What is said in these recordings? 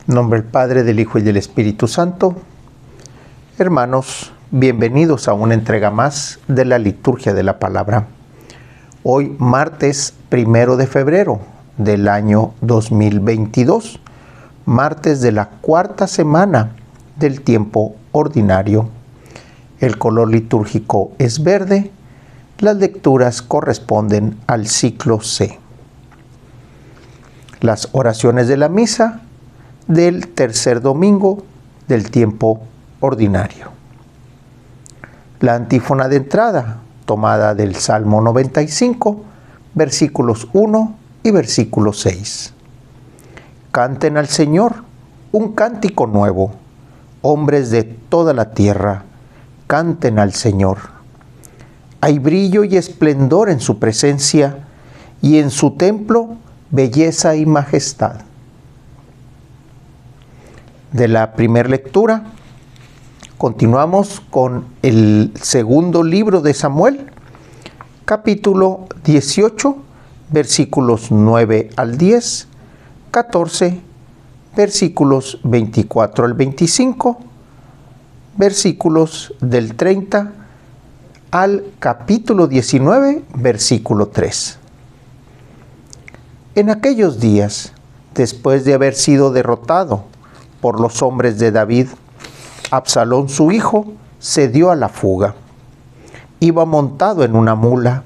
En nombre del Padre, del Hijo y del Espíritu Santo. Hermanos, bienvenidos a una entrega más de la Liturgia de la Palabra. Hoy, martes 1 de febrero del año 2022, martes de la cuarta semana del tiempo ordinario. El color litúrgico es verde. Las lecturas corresponden al ciclo C. Las oraciones de la misa del tercer domingo del tiempo ordinario. La antífona de entrada, tomada del Salmo 95, versículos 1 y versículo 6. Canten al Señor un cántico nuevo, hombres de toda la tierra, canten al Señor. Hay brillo y esplendor en su presencia, y en su templo belleza y majestad. De la primera lectura, continuamos con el segundo libro de Samuel, capítulo 18, versículos 9 al 10, 14, versículos 24 al 25, versículos del 30 al capítulo 19, versículo 3. En aquellos días, después de haber sido derrotado por los hombres de David, Absalón su hijo se dio a la fuga. Iba montado en una mula,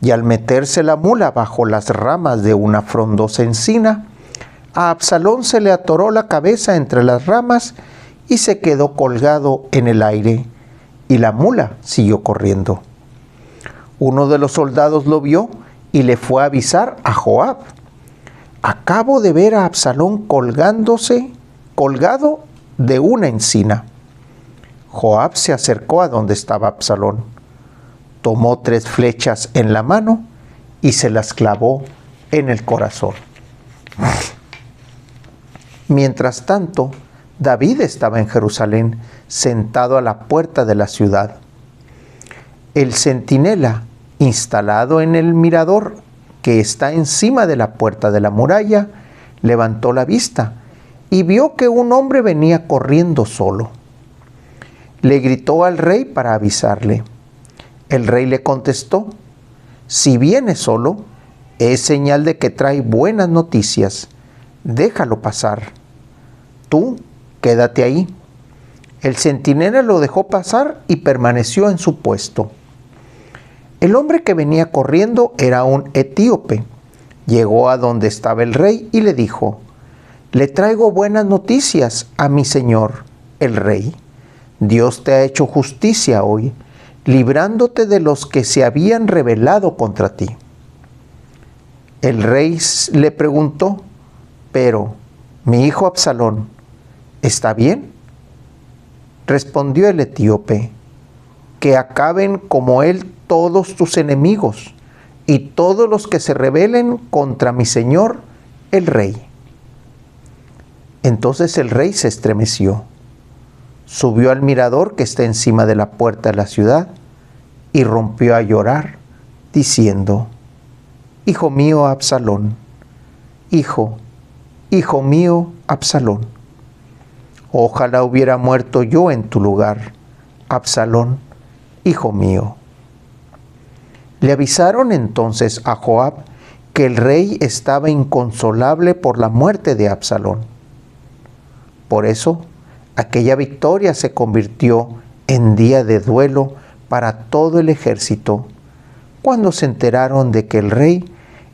y al meterse la mula bajo las ramas de una frondosa encina, a Absalón se le atoró la cabeza entre las ramas y se quedó colgado en el aire, y la mula siguió corriendo. Uno de los soldados lo vio y le fue a avisar a Joab: acabo de ver a Absalón colgado de una encina. Joab se acercó a donde estaba Absalón, tomó 3 flechas en la mano y se las clavó en el corazón. Mientras tanto, David estaba en Jerusalén, sentado a la puerta de la ciudad. El centinela, instalado en el mirador que está encima de la puerta de la muralla, levantó la vista y vio que un hombre venía corriendo solo. Le gritó al rey para avisarle. El rey le contestó: si viene solo, es señal de que trae buenas noticias. Déjalo pasar. Tú, quédate ahí. El centinela lo dejó pasar y permaneció en su puesto. El hombre que venía corriendo era un etíope. Llegó a donde estaba el rey y le dijo: le traigo buenas noticias a mi señor, el rey. Dios te ha hecho justicia hoy, librándote de los que se habían rebelado contra ti. El rey le preguntó: pero, mi hijo Absalón, ¿está bien? Respondió el etíope: que acaben como él todos tus enemigos y todos los que se rebelen contra mi señor, el rey. Entonces el rey se estremeció, subió al mirador que está encima de la puerta de la ciudad y rompió a llorar, diciendo: hijo mío Absalón, hijo mío Absalón, ojalá hubiera muerto yo en tu lugar, Absalón, hijo mío. Le avisaron entonces a Joab que el rey estaba inconsolable por la muerte de Absalón. Por eso, aquella victoria se convirtió en día de duelo para todo el ejército, cuando se enteraron de que el rey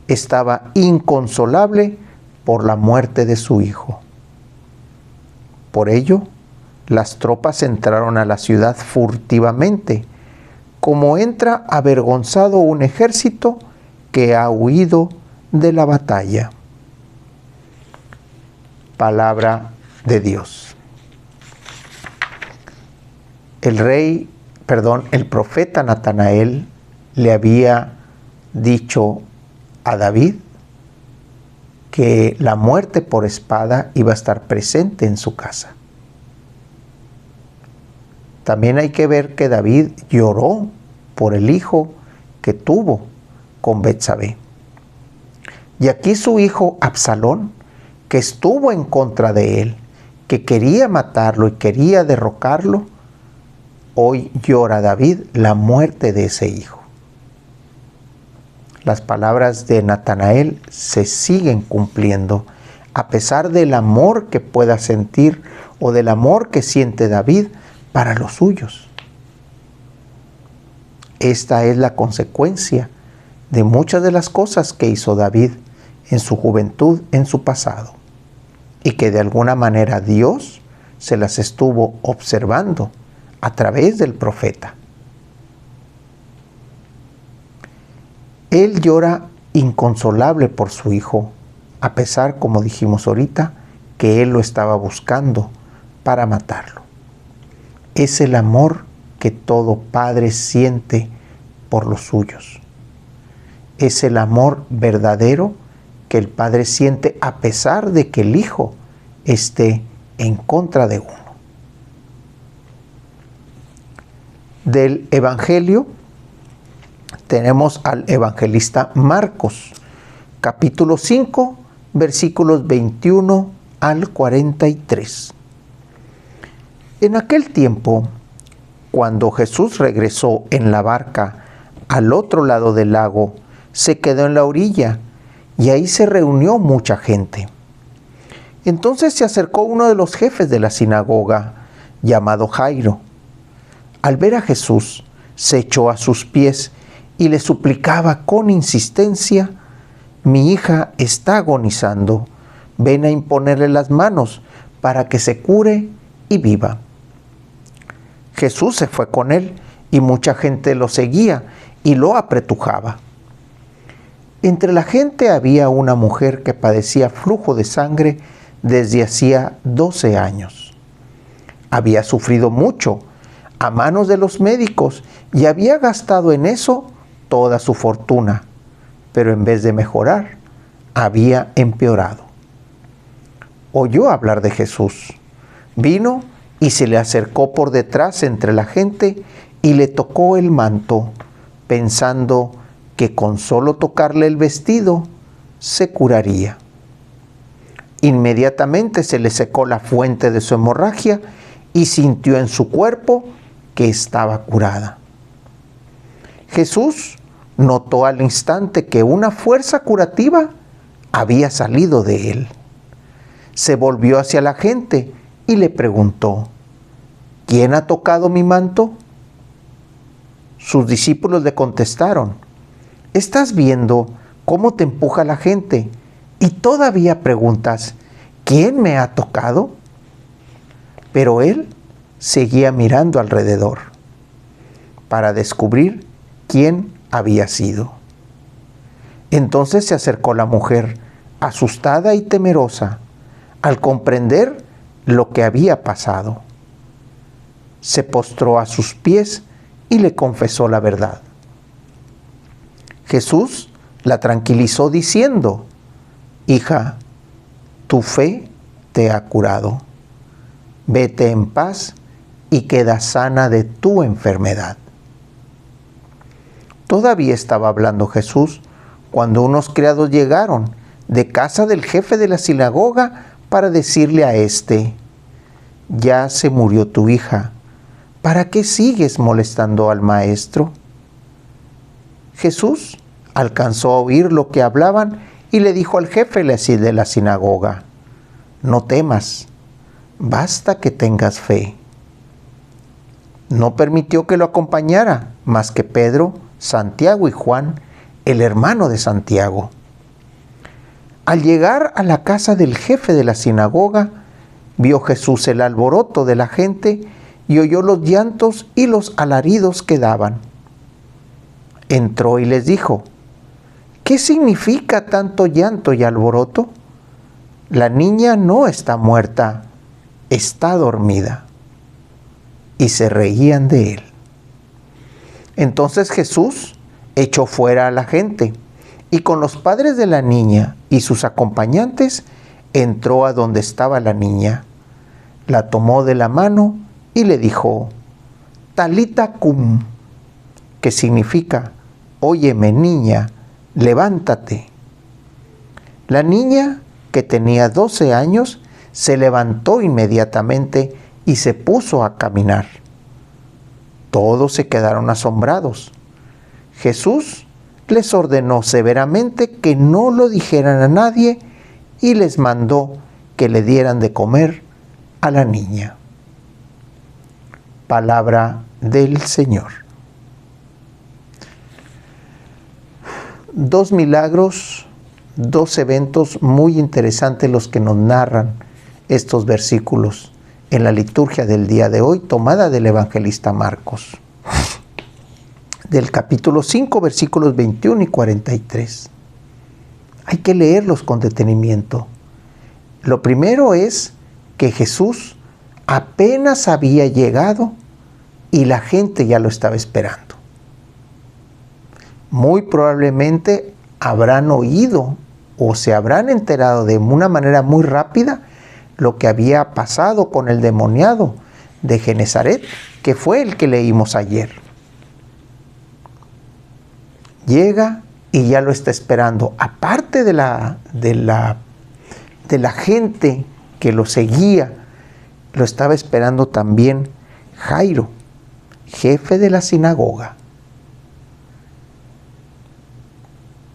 estaba inconsolable por la muerte de su hijo. Por ello, las tropas entraron a la ciudad furtivamente, como entra avergonzado un ejército que ha huido de la batalla. Palabra de Dios. El profeta Natanael le había dicho a David que la muerte por espada iba a estar presente en su casa. También hay que ver que David lloró por el hijo que tuvo con Betsabé. Y aquí su hijo Absalón que estuvo en contra de él, que quería matarlo y quería derrocarlo, hoy llora David la muerte de ese hijo. Las palabras de Natanael se siguen cumpliendo, a pesar del amor que pueda sentir o del amor que siente David para los suyos. Esta es la consecuencia de muchas de las cosas que hizo David en su juventud, en su pasado, y que de alguna manera Dios se las estuvo observando a través del profeta. Él llora inconsolable por su hijo, a pesar, como dijimos ahorita, que él lo estaba buscando para matarlo. Es el amor que todo padre siente por los suyos. Es el amor verdadero que el padre siente a pesar de que el hijo esté en contra de uno. Del Evangelio tenemos al evangelista Marcos, capítulo 5, versículos 21 al 43. En aquel tiempo, cuando Jesús regresó en la barca al otro lado del lago, se quedó en la orilla y ahí se reunió mucha gente. Entonces se acercó uno de los jefes de la sinagoga, llamado Jairo. Al ver a Jesús, se echó a sus pies y le suplicaba con insistencia: mi hija está agonizando, ven a imponerle las manos para que se cure y viva. Jesús se fue con él y mucha gente lo seguía y lo apretujaba. Entre la gente había una mujer que padecía flujo de sangre desde hacía 12 años. Había sufrido mucho a manos de los médicos y había gastado en eso toda su fortuna, pero en vez de mejorar, había empeorado. Oyó hablar de Jesús, vino y se le acercó por detrás entre la gente y le tocó el manto, pensando que con solo tocarle el vestido se curaría. Inmediatamente se le secó la fuente de su hemorragia y sintió en su cuerpo que estaba curada. Jesús notó al instante que una fuerza curativa había salido de él. Se volvió hacia la gente y le preguntó: ¿quién ha tocado mi manto? Sus discípulos le contestaron: ¿estás viendo cómo te empuja la gente y todavía preguntas: ¿quién me ha tocado? Pero él seguía mirando alrededor para descubrir quién había sido. Entonces se acercó la mujer, asustada y temerosa, al comprender lo que había pasado. Se postró a sus pies y le confesó la verdad. Jesús la tranquilizó diciendo: hija, tu fe te ha curado. Vete en paz y queda sana de tu enfermedad. Todavía estaba hablando Jesús cuando unos criados llegaron de casa del jefe de la sinagoga para decirle a éste: ya se murió tu hija, ¿para qué sigues molestando al maestro? Jesús alcanzó a oír lo que hablaban y le dijo al jefe de la sinagoga: no temas, basta que tengas fe. No permitió que lo acompañara más que Pedro, Santiago y Juan, el hermano de Santiago. Al llegar a la casa del jefe de la sinagoga, vio Jesús el alboroto de la gente y oyó los llantos y los alaridos que daban. Entró y les dijo: ¿qué significa tanto llanto y alboroto? La niña no está muerta, está dormida. Y se reían de él. Entonces Jesús echó fuera a la gente y con los padres de la niña y sus acompañantes entró a donde estaba la niña. La tomó de la mano y le dijo: Talita cum, que significa: óyeme, niña, levántate. La niña que tenía 12 años, se levantó inmediatamente y se puso a caminar. Todos se quedaron asombrados. Jesús les ordenó severamente que no lo dijeran a nadie y les mandó que le dieran de comer a la niña. Palabra del Señor. Dos milagros, dos eventos muy interesantes los que nos narran estos versículos en la liturgia del día de hoy, tomada del evangelista Marcos, del capítulo 5, versículos 21 y 43. Hay que leerlos con detenimiento. Lo primero es que Jesús apenas había llegado y la gente ya lo estaba esperando. Muy probablemente habrán oído o se habrán enterado de una manera muy rápida lo que había pasado con el demoniado de Genezaret, que fue el que leímos ayer. Llega y ya lo está esperando. Aparte de la gente que lo seguía, lo estaba esperando también Jairo, jefe de la sinagoga.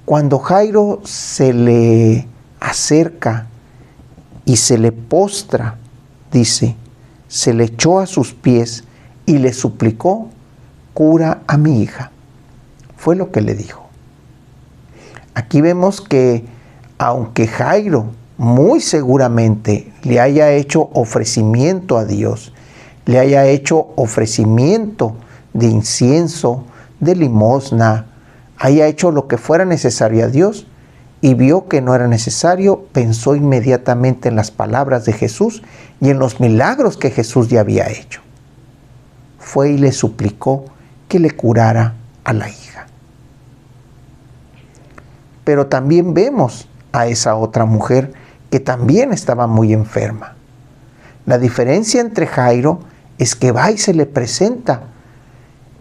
Cuando Jairo se le acerca y se le postra, dice, se le echó a sus pies y le suplicó, cura a mi hija. Fue lo que le dijo. Aquí vemos que aunque Jairo muy seguramente le haya hecho ofrecimiento a Dios, le haya hecho ofrecimiento de incienso, de limosna, haya hecho lo que fuera necesario a Dios, y vio que no era necesario, pensó inmediatamente en las palabras de Jesús y en los milagros que Jesús ya había hecho. Fue y le suplicó que le curara a la hija. Pero también vemos a esa otra mujer que también estaba muy enferma. La diferencia entre Jairo es que va y se le presenta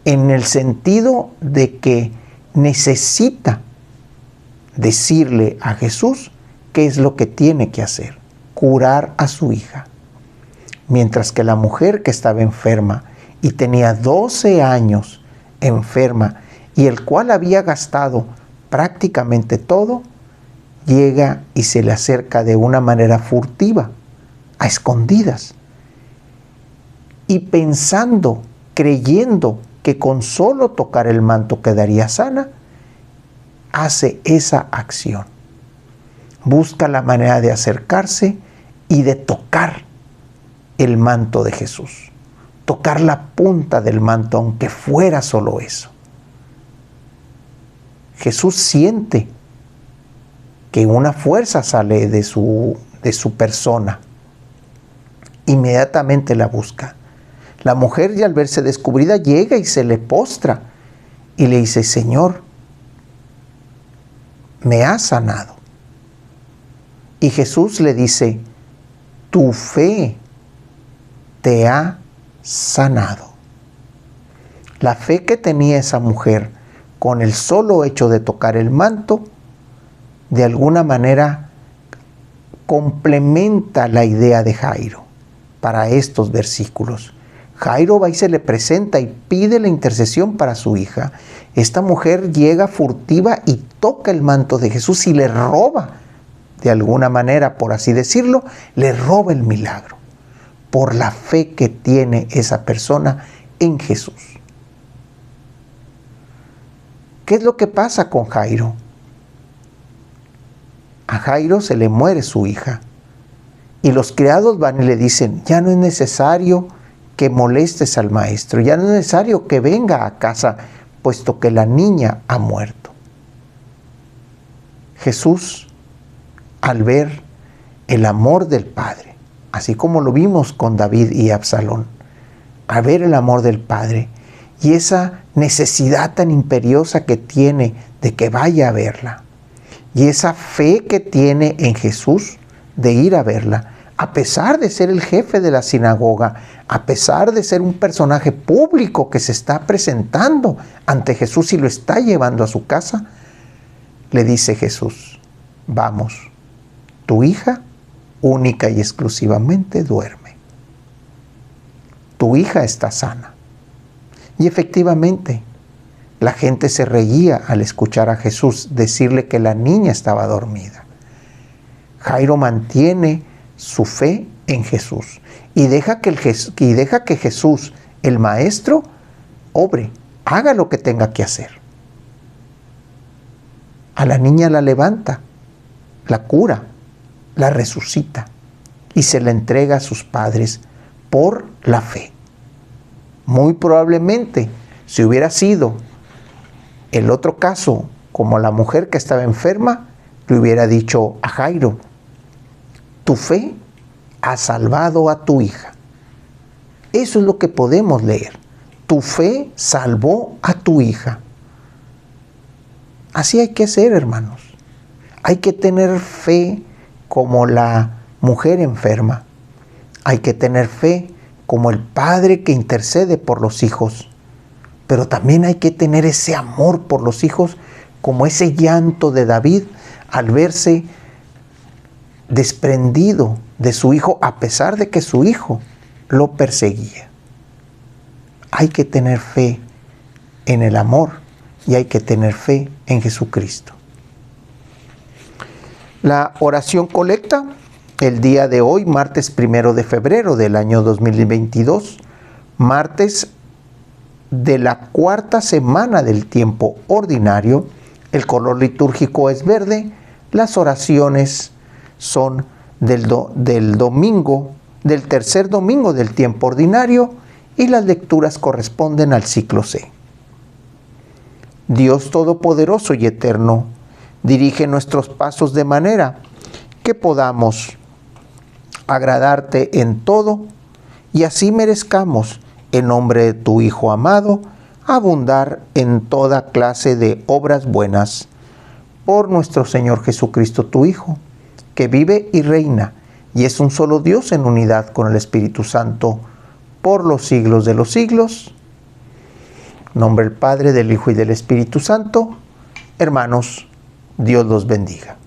en el sentido de que necesita decirle a Jesús qué es lo que tiene que hacer, curar a su hija. Mientras que la mujer que estaba enferma y tenía 12 años enferma y el cual había gastado prácticamente todo, llega y se le acerca de una manera furtiva, a escondidas, y pensando, creyendo que con solo tocar el manto quedaría sana, hace esa acción. Busca la manera de acercarse y de tocar el manto de Jesús. Tocar la punta del manto, aunque fuera solo eso. Jesús siente que una fuerza sale de su persona. Inmediatamente la busca. La mujer, ya al verse descubrida, llega y se le postra y le dice, Señor, me has sanado. Y Jesús le dice, tu fe te ha sanado. La fe que tenía esa mujer con el solo hecho de tocar el manto, de alguna manera complementa la idea de Jairo para estos versículos. Jairo va y se le presenta y pide la intercesión para su hija. Esta mujer llega furtiva y toca el manto de Jesús y le roba, de alguna manera, por así decirlo, le roba el milagro, por la fe que tiene esa persona en Jesús. ¿Qué es lo que pasa con Jairo? A Jairo se le muere su hija y los criados van y le dicen, ya no es necesario que molestes al maestro, ya no es necesario que venga a casa, puesto que la niña ha muerto. Jesús, al ver el amor del Padre, así como lo vimos con David y Absalón, al ver el amor del Padre y esa necesidad tan imperiosa que tiene de que vaya a verla, y esa fe que tiene en Jesús de ir a verla, a pesar de ser el jefe de la sinagoga, a pesar de ser un personaje público que se está presentando ante Jesús y lo está llevando a su casa, le dice Jesús, vamos, tu hija única y exclusivamente duerme. Tu hija está sana. Y efectivamente, la gente se reía al escuchar a Jesús decirle que la niña estaba dormida. Jairo mantiene su fe en Jesús y deja que Jesús, el Maestro, obre, haga lo que tenga que hacer. A la niña la levanta, la cura, la resucita y se la entrega a sus padres por la fe. Muy probablemente, si hubiera sido el otro caso, como la mujer que estaba enferma, le hubiera dicho a Jairo: tu fe ha salvado a tu hija. Eso es lo que podemos leer. Tu fe salvó a tu hija. Así hay que ser, hermanos. Hay que tener fe como la mujer enferma. Hay que tener fe como el padre que intercede por los hijos. Pero también hay que tener ese amor por los hijos, como ese llanto de David al verse desprendido de su hijo, a pesar de que su hijo lo perseguía. Hay que tener fe en el amor y hay que tener fe en Jesucristo. La oración colecta, el día de hoy, martes 1 de febrero del año 2022, martes de la cuarta semana del tiempo ordinario. El color litúrgico es verde. Las oraciones son del tercer domingo del tiempo ordinario y las lecturas corresponden al ciclo C. Dios Todopoderoso y Eterno, dirige nuestros pasos de manera que podamos agradarte en todo y así merezcamos, en nombre de tu Hijo amado, abundar en toda clase de obras buenas. Por nuestro Señor Jesucristo, tu Hijo, que vive y reina y es un solo Dios en unidad con el Espíritu Santo, por los siglos de los siglos. En nombre del Padre, del Hijo y del Espíritu Santo. Hermanos, Dios los bendiga.